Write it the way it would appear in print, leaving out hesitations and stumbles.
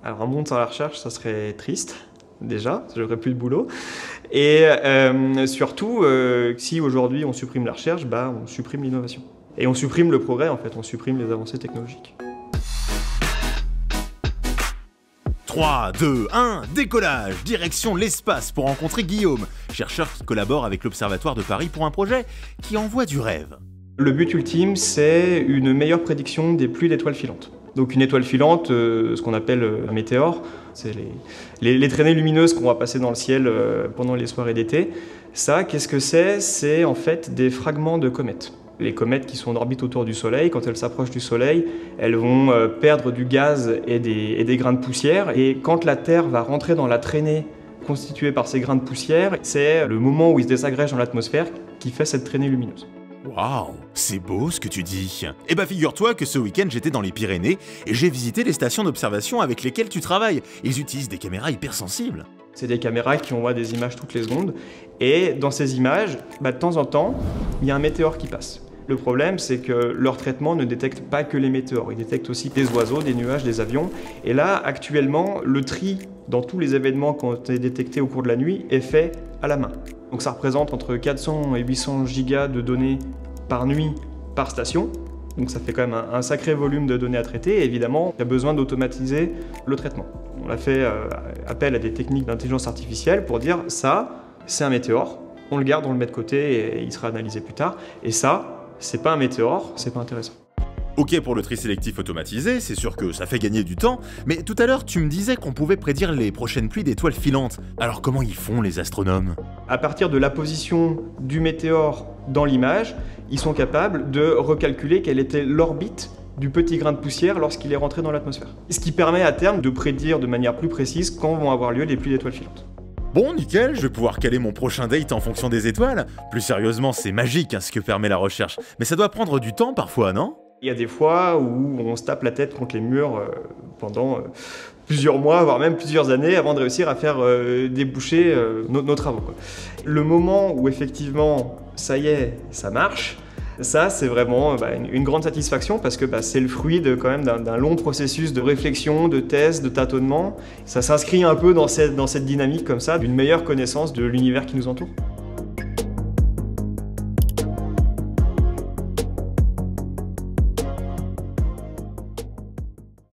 Alors un monde sans la recherche, ça serait triste, déjà, j'aurais plus de boulot. Et surtout, si aujourd'hui on supprime la recherche, bah, on supprime l'innovation. Et on supprime le progrès, en fait, on supprime les avancées technologiques. 3, 2, 1, décollage, direction l'espace pour rencontrer Guillaume, chercheur qui collabore avec l'Observatoire de Paris pour un projet qui envoie du rêve. Le but ultime, c'est une meilleure prédiction des pluies d'étoiles filantes. Donc une étoile filante, ce qu'on appelle un météore, c'est les traînées lumineuses qu'on va passer dans le ciel pendant les soirées d'été. Ça, qu'est-ce que c'est? C'est en fait des fragments de comètes. Les comètes qui sont en orbite autour du Soleil, quand elles s'approchent du Soleil, elles vont perdre du gaz et des grains de poussière. Et quand la Terre va rentrer dans la traînée constituée par ces grains de poussière, c'est le moment où ils se désagrègent dans l'atmosphère qui fait cette traînée lumineuse. Waouh, c'est beau ce que tu dis. Eh bah figure-toi que ce week-end j'étais dans les Pyrénées et j'ai visité les stations d'observation avec lesquelles tu travailles. Ils utilisent des caméras hypersensibles. C'est des caméras qui envoient des images toutes les secondes. Et dans ces images, de temps en temps, il y a un météore qui passe. Le problème, c'est que leur traitement ne détecte pas que les météores. Il détecte aussi des oiseaux, des nuages, des avions. Et là, actuellement, le tri dans tous les événements qui ont été détectés au cours de la nuit est fait à la main. Donc ça représente entre 400 et 800 gigas de données par nuit, par station. Donc ça fait quand même un sacré volume de données à traiter. Et évidemment, il y a besoin d'automatiser le traitement. On a fait appel à des techniques d'intelligence artificielle pour dire ça, c'est un météore. On le garde, on le met de côté et il sera analysé plus tard. Et ça, c'est pas un météore, c'est pas intéressant. Ok pour le tri sélectif automatisé, c'est sûr que ça fait gagner du temps, mais tout à l'heure tu me disais qu'on pouvait prédire les prochaines pluies d'étoiles filantes. Alors comment ils font les astronomes? À partir de la position du météore dans l'image, ils sont capables de recalculer quelle était l'orbite du petit grain de poussière lorsqu'il est rentré dans l'atmosphère. Ce qui permet à terme de prédire de manière plus précise quand vont avoir lieu les pluies d'étoiles filantes. Bon, nickel, je vais pouvoir caler mon prochain date en fonction des étoiles. Plus sérieusement, c'est magique ce que permet la recherche. Mais ça doit prendre du temps parfois, non? Il y a des fois où on se tape la tête contre les murs pendant plusieurs mois, voire même plusieurs années, avant de réussir à faire déboucher nos travaux, quoi. Le moment où effectivement, ça y est, ça marche, ça c'est vraiment une grande satisfaction parce que c'est le fruit quand même d'un long processus de réflexion, de tests, de tâtonnement. Ça s'inscrit un peu dans cette dynamique comme ça, d'une meilleure connaissance de l'univers qui nous entoure.